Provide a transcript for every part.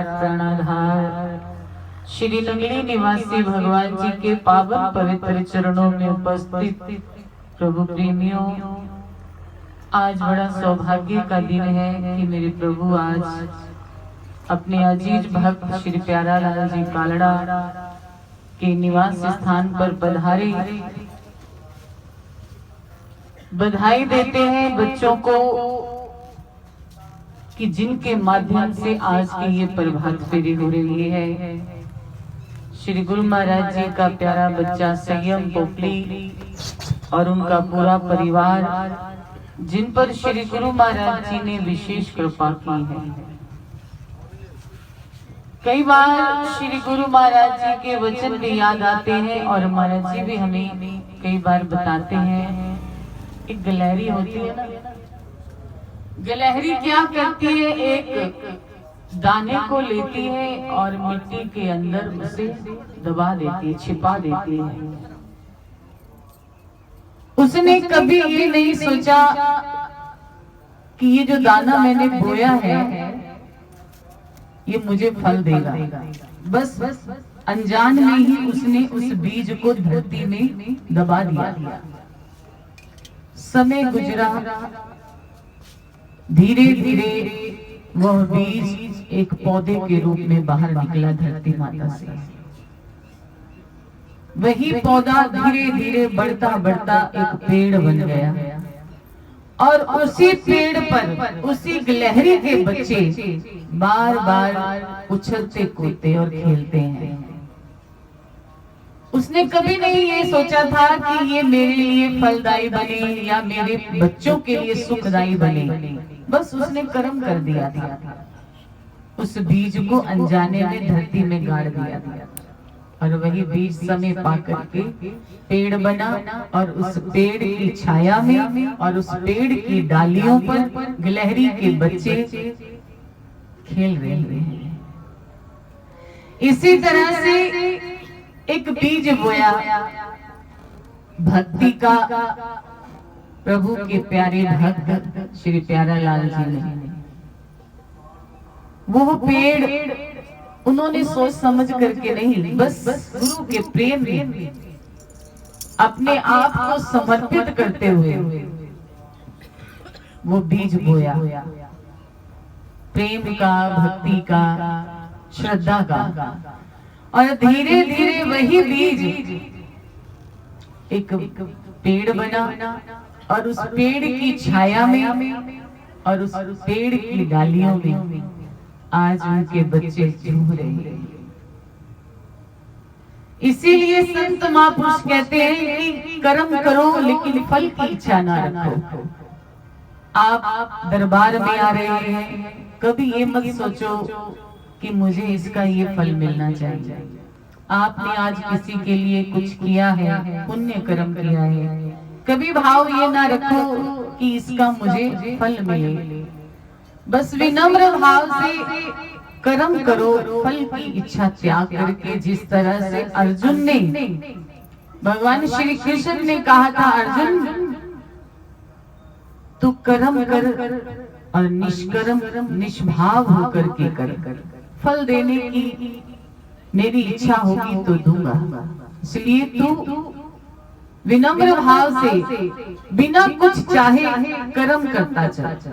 प्राणाधार श्री नगरी निवासी भगवान जी के पावन पवित्र चरणों में उपस्थित प्रभु प्रेमियों, आज बड़ा सौभाग्य का दिन है कि मेरे प्रभु आज अपने अजीज भक्त श्री प्यारालाल जी कालड़ा के निवास स्थान पर पधारे। बधाई देते हैं बच्चों को कि जिनके माध्यम से आज की ये प्रभात फेरी हो रही है। श्री गुरु महाराज जी का प्यारा बच्चा संयम पोपली और उनका पूरा परिवार, जिन पर श्री गुरु महाराज जी ने विशेष कृपा की है। कई बार श्री गुरु महाराज जी के वचन भी याद आते हैं और महाराज जी भी हमें कई बार बताते हैं। एक गिलहरी होती है ना, गिलहरी क्या करती है, एक दाने को लेती है और मिट्टी के अंदर उसे दबा देती है, छिपा देती है। उसने कभी ये नहीं सोचा कि ये जो दाना मैंने बोया है ये मुझे फल देगा। बस अनजान में ही उसने उस बीज को धरती में दबा दिया। समय गुजरा, धीरे धीरे वह बीज एक पौधे के रूप में बाहर निकला धरती माता से। वही पौधा धीरे धीरे बढ़ता बढ़ता एक पेड़ बन गया और उसी पेड़ पर उसी गिलहरी के बच्चे बार बार उछलते कूदते और खेलते हैं। उसने कभी नहीं ये सोचा था कि ये मेरे लिए फलदायी बने या मेरे बच्चों के लिए सुखदायी बने। बस उसने कर्म कर दिया था, उस बीज को अनजाने में धरती में गाड़ दिया और वही बीज समय पाकर के पेड़ बना और उस पेड़ की छाया में और उस पेड़ की डालियों पर गिलहरी के बच्चे खेल रहे हैं। इसी तरह से एक बीज बोया भक्ति का प्रभु के प्यारे भक्त श्री प्यारालाल जी ने। वो पेड़ उन्होंने सोच समझ करके नहीं, बस गुरु के प्रेम में अपने आप को समर्पित करते हुए वो बीज बोया, प्रेम का, भक्ति का, श्रद्धा का। और धीरे धीरे वही बीज एक पेड़ बना और उस पेड़ की छाया में और उस पेड़ की डालियों में आज उनके बच्चे झूम रहे हैं। इसीलिए संत महापुरुष कहते हैं कि कर्म करो लेकिन फल की इच्छा ना रखो। आप दरबार में आ रहे हैं, कभी ये मत सोचो कि मुझे इसका ये फल मिलना चाहिए। आपने आज किसी के लिए कुछ किया है, पुण्य कर्म किया है, कभी भाव ये ना रखो कि इसका मुझे फल मिले। बस विनम्र भाव से कर्म करो, फल की इच्छा त्याग करके। जिस तरह से अर्जुन ने, भगवान श्री कृष्ण ने कहा था, अर्जुन तू कर्म कर और निष्कर्म निष्भाव होकर के कर, फल देने की मेरी इच्छा होगी तो दूंगा। इसलिए तू विनम्र भाव से बिना कुछ चाहे कर्म करता चल।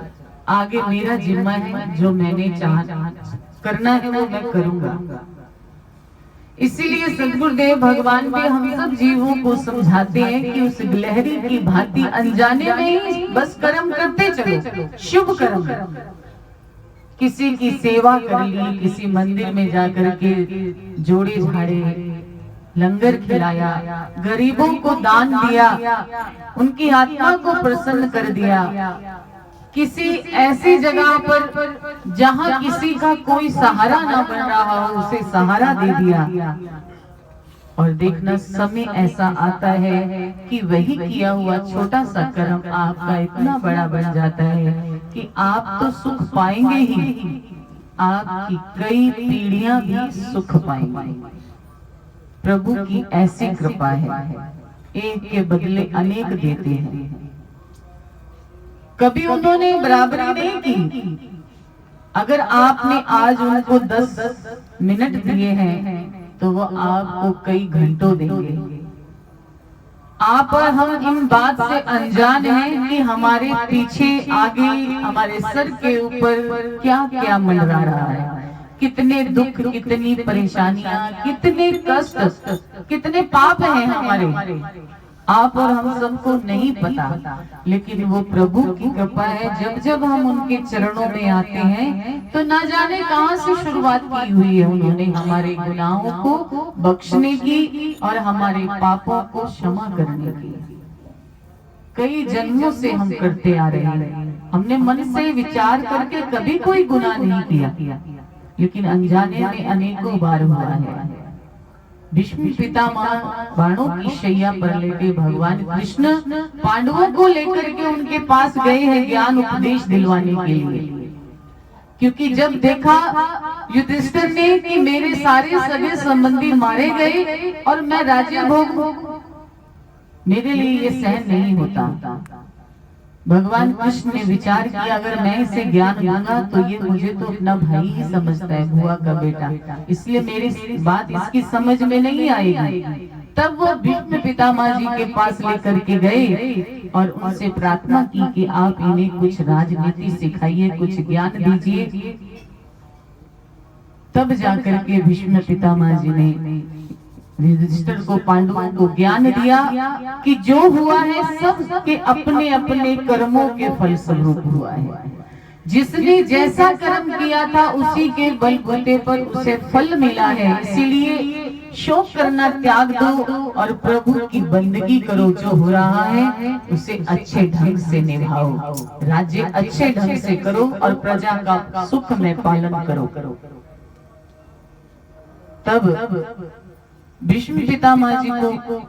आगे मेरा जिम्मा है, जो मैंने चाहा करना है वो मैं करूंगा। इसीलिए सद्गुरुदेव भगवान भी हम सब जीवों को समझाते हैं कि उस गिलहरी की भांति अनजाने में ही बस कर्म करते चलो, शुभ कर्म। किसी की सेवा कर ली, किसी मंदिर में जाकर के जोड़े झाड़े, लंगर खिलाया, गरीबों को दान दिया, उनकी आत्मा को प्रसन्न कर दिया। किसी ऐसी जगह पर जहां किसी का कोई सहारा ना बन रहा हो, उसे सहारा दे दिया। और देखना समय ऐसा आता है कि वही किया हुआ छोटा सा कर्म आपका इतना बड़ा बन जाता है कि आप तो सुख पाएंगे ही, आपकी कई पीढ़ियां भी सुख पाएंगी। प्रभु की ऐसी कृपा है, एक के बदले अनेक देते हैं। कभी उन्होंने बराबरी नहीं की, अगर आपने आज उनको 10 मिनट दिए हैं तो वो आपको कई घंटों देंगे। आप और हम इन बात से अनजान हैं कि हमारे पीछे आगे हमारे सर के ऊपर क्या क्या मंडरा रहा है, कितने दुख, कितनी परेशानियां, कितने कष्ट, कितने पाप हैं हमारे, आप और हम सबको नहीं पता। लेकिन वो प्रभु की कृपा है, जब जब हम उनके चरणों में आते हैं तो ना जाने कहां से शुरुआत की हुई है उन्होंने हमारे गुनाहों को बख्शने की और हमारे पापों को क्षमा करने की। कई जन्मों से हम करते आ रहे हैं, हमने मन से विचार करके कभी कोई गुनाह नहीं किया, लेकिन अनजाने में अनेकों बार हुआ है। भीष्म पितामह बाणों की शैया पर लेटे भगवान कृष्ण पांडवों को लेकर के उनके पास गए हैं ज्ञान उपदेश दिलवाने के लिए, क्योंकि जब देखा युधिष्ठिर ने कि मेरे सारे सगे संबंधी मारे गए और मैं राज्य भोग, मेरे लिए ये सहन नहीं होता। भगवान कृष्ण ने विचार किया अगर मैं इसे ज्ञान दूंगा तो ये मुझे तो अपना भाई ही समझता है, बुआ का बेटा, इसलिए मेरी बात इसकी समझ में नहीं आएगी। तब वो भीष्म पितामह जी के पास लेकर के गए और उनसे प्रार्थना की कि आप इन्हें कुछ राजनीति सिखाइए, कुछ ज्ञान दीजिए। तब जाकर के भीष्म पितामह जी ने युधिष्ठिर को, पांडवों को ज्ञान दिया कि जो हुआ है सब के अपने अपने कर्मों के फल स्वरूप हुआ है। जिसने जैसा कर्म किया था उसी के बलबूते पर उसे फल मिला है। इसीलिए शोक करना त्याग दो और प्रभु की बंदगी करो। जो हो रहा है उसे अच्छे ढंग से निभाओ, राज्य अच्छे ढंग से करो और प्रजा का सुख में पालन करो। तब भीष्म पितामह जी को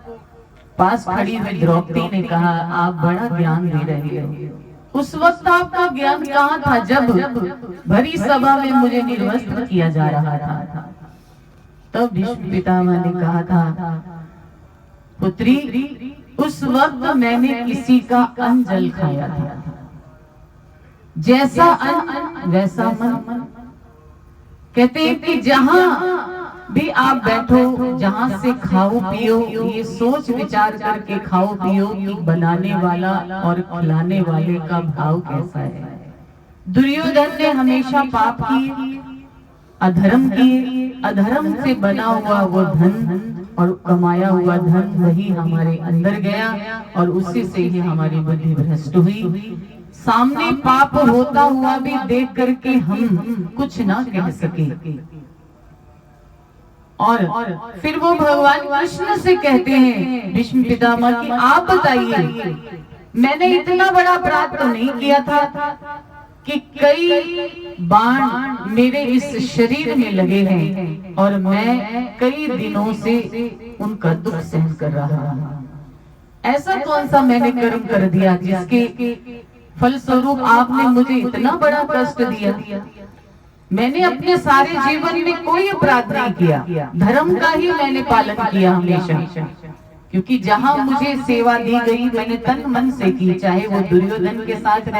पास खड़ी हुई द्रौपदी ने कहा, आप बड़ा ज्ञान दे रहे हो। उस वक्त आपका ज्ञान कहाँ था जब भरी सभा में मुझे निर्वस्त्र किया जा रहा था। तब भीष्म पितामह ने कहा था, पुत्री उस वक्त मैंने किसी का अन्न जल खाया था, जैसा अन्न वैसा मन। कहते हैं कि जहां भी आप बैठो, जहां से खाओ पियो, ये सोच विचार करके खाओ पियो कि बनाने वाला और खिलाने वाले का भाव कैसा है। दुर्योधन ने हमेशा पाप किए, अधर्म किए, अधर्म से बना हुआ वो धन और कमाया हुआ धन वही हमारे अंदर गया और उसी से ही हमारी बुद्धि भ्रष्ट हुई। सामने पाप होता हुआ भी देख करके हम कुछ ना कह सके और फिर वो भगवान कृष्ण से कहते हैं भीष्म पितामह कि आप बताइए, मैंने इतना बड़ा अपराध तो नहीं किया था कि कई बाण मेरे इस शरीर में लगे हैं और मैं कई दिनों से उनका दुख सहन कर रहा हूं। ऐसा कौन सा मैंने कर्म कर दिया जिसके फलस्वरूप आपने मुझे इतना बड़ा कष्ट दिया। मैंने अपने सारे जीवन में कोई अपराध नहीं किया, धर्म का ही मैंने पालन किया हमेशा, क्योंकि जहां मुझे सेवा दी गई मैंने तन मन से की, चाहे वो दुर्योधन के साथ